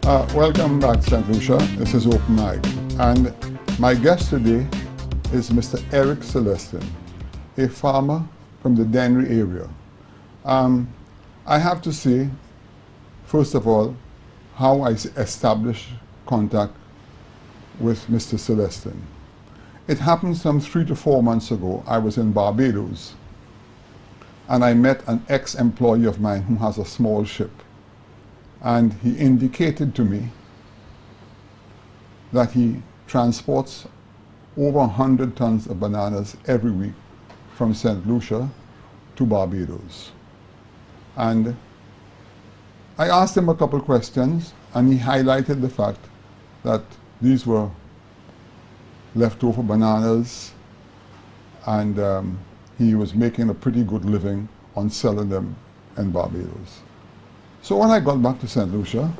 Welcome back, St. Lucia. This is Open Mic. And my guest today is Mr. Eric Celestin, a farmer from the Dennery area. I have to say, first of all, how I established contact with Mr. Celestin. It happened some 3 to 4 months ago. I was in Barbados, and I met an ex-employee of mine who has a small ship. And he indicated to me that he transports over 100 tons of bananas every week from St. Lucia to Barbados. And I asked him a couple questions, and he highlighted the fact that these were leftover bananas, and he was making a pretty good living on selling them in Barbados. So when I got back to St. Lucia,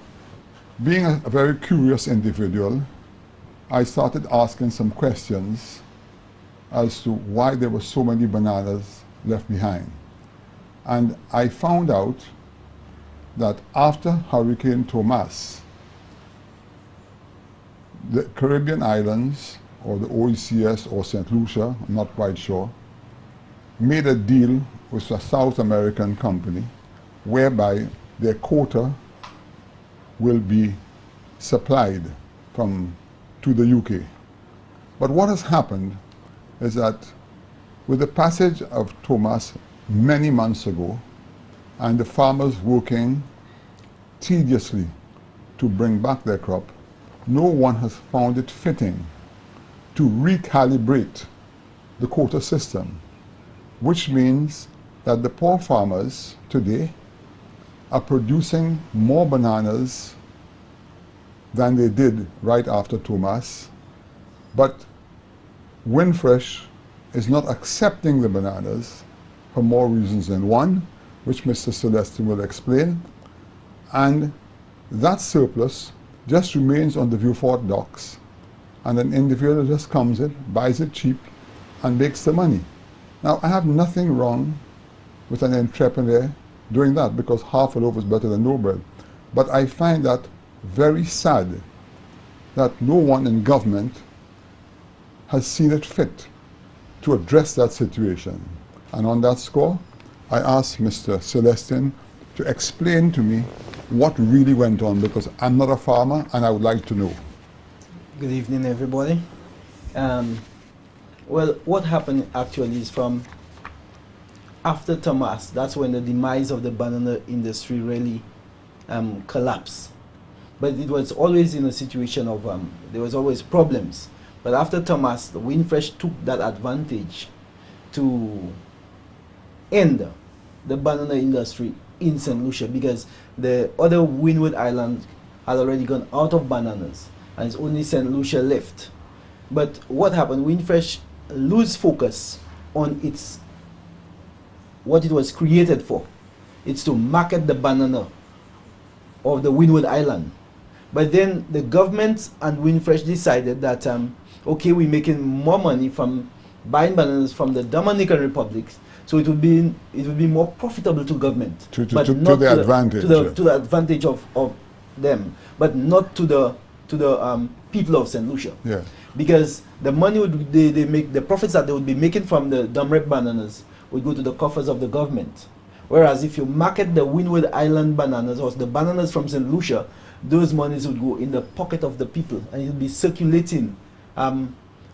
being a very curious individual, I started asking some questions as to why there were so many bananas left behind. And I found out that after Hurricane Thomas, the Caribbean islands, or the OECS or St. Lucia, I'm not quite sure, made a deal with a South American company whereby their quota will be supplied to the UK. But what has happened is that with the passage of Thomas many months ago, and the farmers working tediously to bring back their crop, no one has found it fitting to recalibrate the quota system, which means that the poor farmers today are producing more bananas than they did right after Thomas, but Windfresh is not accepting the bananas for more reasons than one, which Mr. Celestin will explain, and that surplus just remains on the Vieux-Fort docks, and an individual just comes in, buys it cheap, and makes the money. Now, I have nothing wrong with an entrepreneur doing that, because half a loaf is better than no bread. But I find that very sad that no one in government has seen it fit to address that situation. And on that score, I asked Mr. Celestin to explain to me what really went on, because I'm not a farmer and I would like to know. Good evening, everybody. Well, what happened actually is from after Thomas, that's when the demise of the banana industry really collapsed. But it was always in a situation of, there was always problems. But after Thomas, the Windfresh took that advantage to end the banana industry in St. Lucia, because the other Windward Islands had already gone out of bananas, and it's only St. Lucia left. But what happened? Windfresh lose focus on what it was created for. It's to market the banana of the Windward Island. But then the government and Windfresh decided that, okay, we're making more money from buying bananas from the Dominican Republic, so it would be more profitable to government. To the advantage of them, but not to the people of St. Lucia. Yeah. Because the money they make, the profits that they would be making from the Domrep bananas would go to the coffers of the government. Whereas if you market the Windward Island bananas or the bananas from St. Lucia, those monies would go in the pocket of the people, and it would be circulating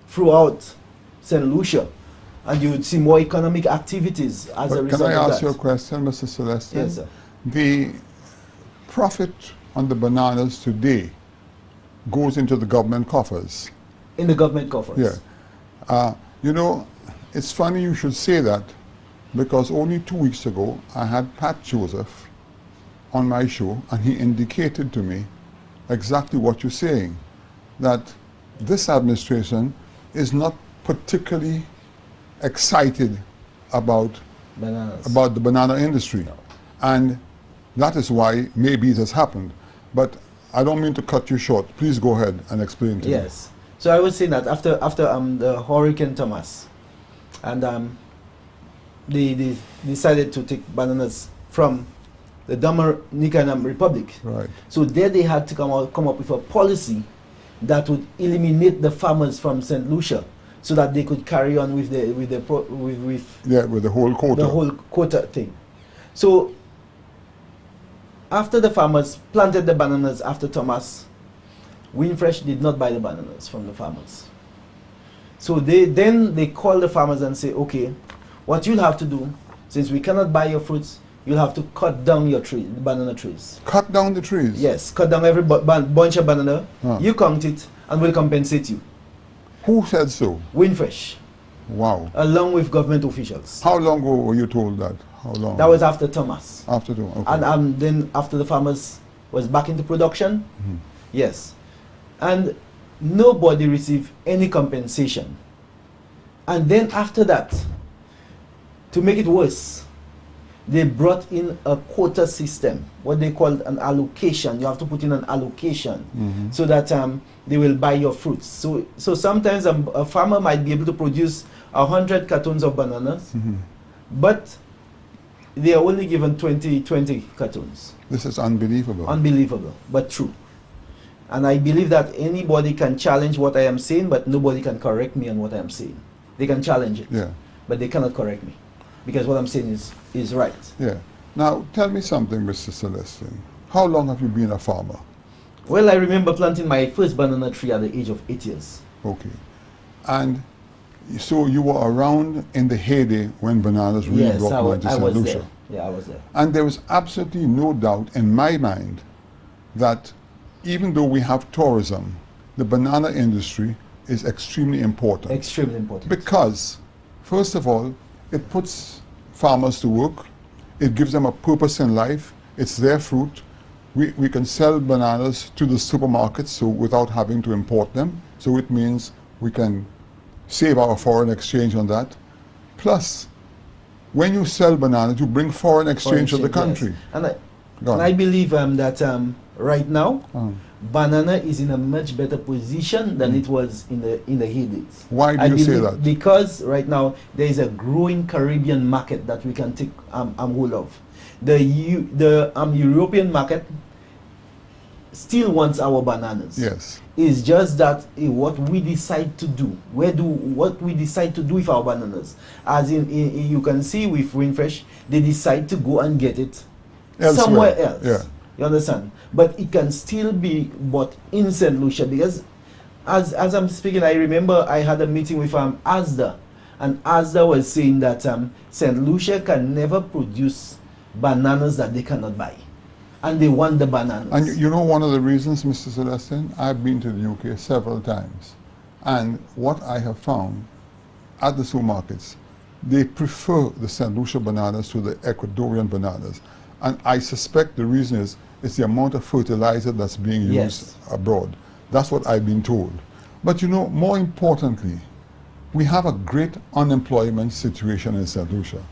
throughout St. Lucia, and you would see more economic activities as a result of that. Can I ask you a question, Mr. Celestin? Yes, sir. The profit on the bananas today goes into the government coffers. In the government coffers. Yeah. You know, it's funny you should say that, because only 2 weeks ago I had Pat Joseph on my show, and he indicated to me exactly what you're saying, that this administration is not particularly excited about the banana industry. No. And that is why maybe it has happened. But I don't mean to cut you short. Please go ahead and explain to me. Yes. So I was saying that after the Hurricane Thomas, and they decided to take bananas from the Dominican Republic. Right. So there they had to come up with a policy that would eliminate the farmers from St. Lucia, so that they could carry on with with the whole quota. The whole quota thing. So after the farmers planted the bananas after Thomas, Windfresh did not buy the bananas from the farmers. So they call the farmers and say, okay, what you'll have to do, since we cannot buy your fruits, you'll have to cut down your tree, the banana trees. Cut down the trees? Yes, cut down every bunch of banana, you count it, and we'll compensate you. Who said so? Windfresh. Wow. Along with government officials. How long ago were you told that? How long? That was after Thomas. After Thomas, okay. And then after the farmers was back into production, yes. And nobody received any compensation. And then after that, to make it worse, they brought in a quota system, what they called an allocation. You have to put in an allocation so that they will buy your fruits. So sometimes a farmer might be able to produce 100 cartons of bananas, but they are only given 20 cartons. This is unbelievable. Unbelievable, but true. And I believe that anybody can challenge what I am saying, but nobody can correct me on what I am saying. They can challenge it, but they cannot correct me, because what I'm saying is right. Yeah. Now, tell me something, Mr. Celestin. How long have you been a farmer? Well, I remember planting my first banana tree at the age of 8 years. Okay. And so you were around in the heyday when bananas really brought into St. Lucia. There. Yeah, I was there. And there was absolutely no doubt in my mind that even though we have tourism, the banana industry is extremely important. Extremely important. Because, first of all, it puts farmers to work. It gives them a purpose in life. It's their fruit. We can sell bananas to the supermarkets so without having to import them. So it means we can save our foreign exchange on that. Plus, when you sell bananas, you bring foreign exchange to the country. Yes. And I believe that right now, banana is in a much better position than it was in the heydays. Why do you say that? Because right now there is a growing Caribbean market that we can take hold of. The European market still wants our bananas. Yes. It's just that what we decide to do, what we decide to do with our bananas. As in you can see with Windfresh, they decide to go and get it elsewhere. Somewhere else. Yeah. You understand? But it can still be bought in St. Lucia, because as I'm speaking, I remember I had a meeting with ASDA, and ASDA was saying that St. Lucia can never produce bananas that they cannot buy. And they want the bananas. And you know one of the reasons, Mr. Celestin, I've been to the UK several times. And what I have found at the supermarkets, they prefer the St. Lucia bananas to the Ecuadorian bananas. And I suspect the reason is it's the amount of fertilizer that's being used abroad. That's what I've been told. But you know, more importantly, we have a great unemployment situation in St. Lucia.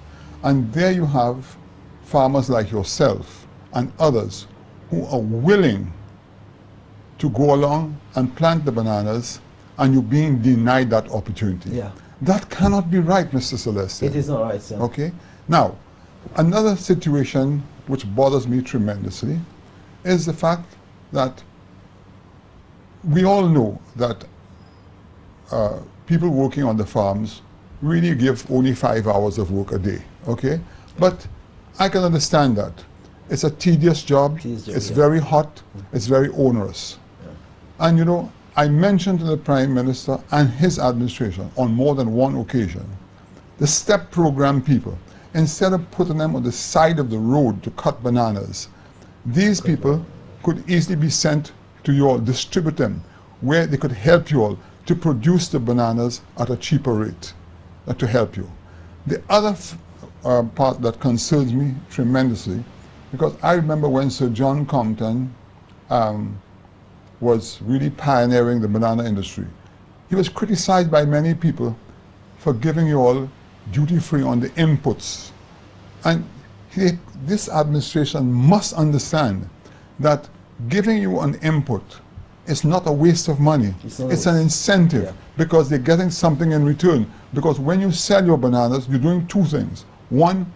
And there you have farmers like yourself and others who are willing to go along and plant the bananas, and you're being denied that opportunity. Yeah. That cannot be right, Mr. Celestin. It is not right, sir. Okay? Now, another situation which bothers me tremendously is the fact that we all know that people working on the farms really give only 5 hours of work a day, okay? But I can understand that. It's a tedious job, it's very hot, it's very onerous. And you know, I mentioned to the Prime Minister and his administration on more than one occasion, the STEP program people, instead of putting them on the side of the road to cut bananas, these people could easily be sent to you all, distribute them, where they could help you all to produce the bananas at a cheaper rate to help you. The other part that concerns me tremendously, because I remember when Sir John Compton was really pioneering the banana industry, he was criticized by many people for giving you all duty-free on the inputs. And this administration must understand that giving you an input is not a waste of money. It's an incentive, because they're getting something in return. Because when you sell your bananas, you're doing two things. One,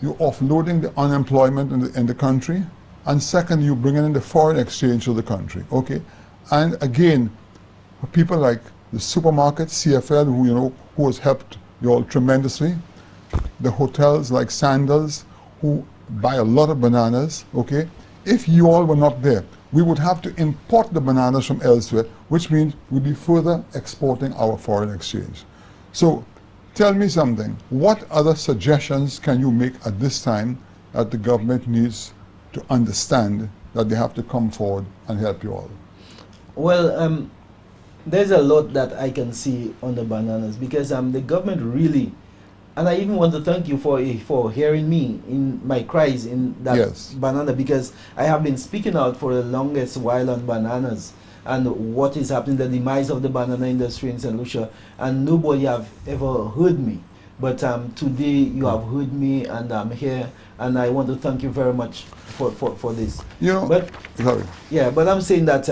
you're offloading the unemployment in the country, and second, you're bringing in the foreign exchange to the country, okay? And again, for people like the supermarket, CFL, who, you know, who has helped you all tremendously, the hotels like Sandals, who buy a lot of bananas, okay? If you all were not there, we would have to import the bananas from elsewhere, which means we'd be further exporting our foreign exchange. So tell me something, what other suggestions can you make at this time that the government needs to understand that they have to come forward and help you all? Well, there's a lot that I can see on the bananas, because the government really, and I even want to thank you for hearing me in my cries in that Yes. banana, because I have been speaking out for the longest while on bananas and what is happening, the demise of the banana industry in St. Lucia, and nobody have ever heard me. But today you have heard me, and I'm here, and I want to thank you very much for this. You know, But sorry. yeah, but I'm saying that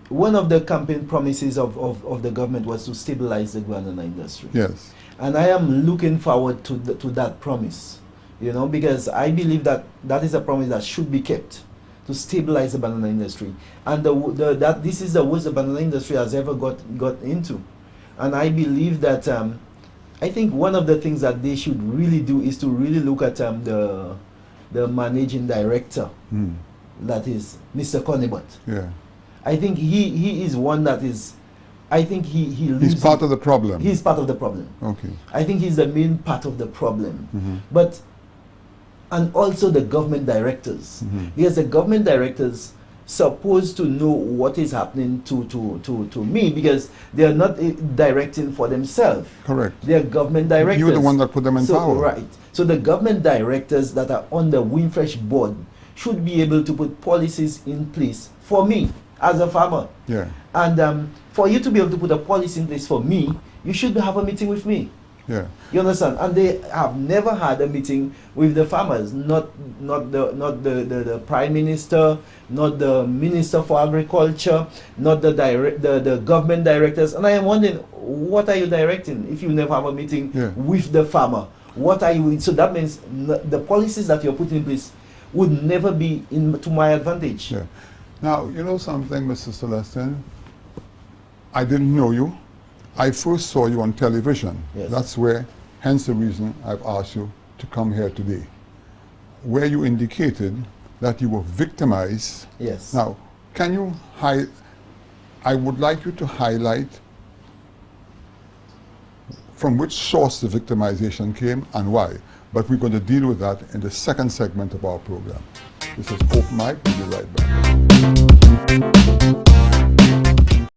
one of the campaign promises of the government was to stabilize the banana industry. Yes. And I am looking forward to that promise, you know, because I believe that that is a promise that should be kept, to stabilize the banana industry. And that this is the worst the banana industry has ever got into. And I believe that, I think one of the things that they should really do is to really look at the managing director, that is Mr. Conibot. Yeah. I think he is one that is, I think He's part of the problem. He's part of the problem. Okay. I think he's the main part of the problem. Mm-hmm. But, and also the government directors. Mm-hmm. Because the government directors supposed to know what is happening to me, because they are not directing for themselves. Correct. They are government directors. You're the one that put them in power. Right. So the government directors that are on the Windfresh board should be able to put policies in place for me as a farmer. Yeah. And for you to be able to put a policy in place for me, you should have a meeting with me. Yeah. You understand? And they have never had a meeting with the farmers, not the prime minister, not the minister for agriculture, not the government directors. And I am wondering, what are you directing if you never have a meeting with the farmer? What are you? So that means the policies that you're putting in place would never be to my advantage. Yeah. Now, you know something, Mr. Celestin? I didn't know you. I first saw you on television. Yes. That's where, hence the reason I've asked you to come here today, where you indicated that you were victimized. Yes. Now, can you I would like you to highlight from which source the victimization came and why. But we're going to deal with that in the second segment of our program. This is Open Mic. We'll be right back.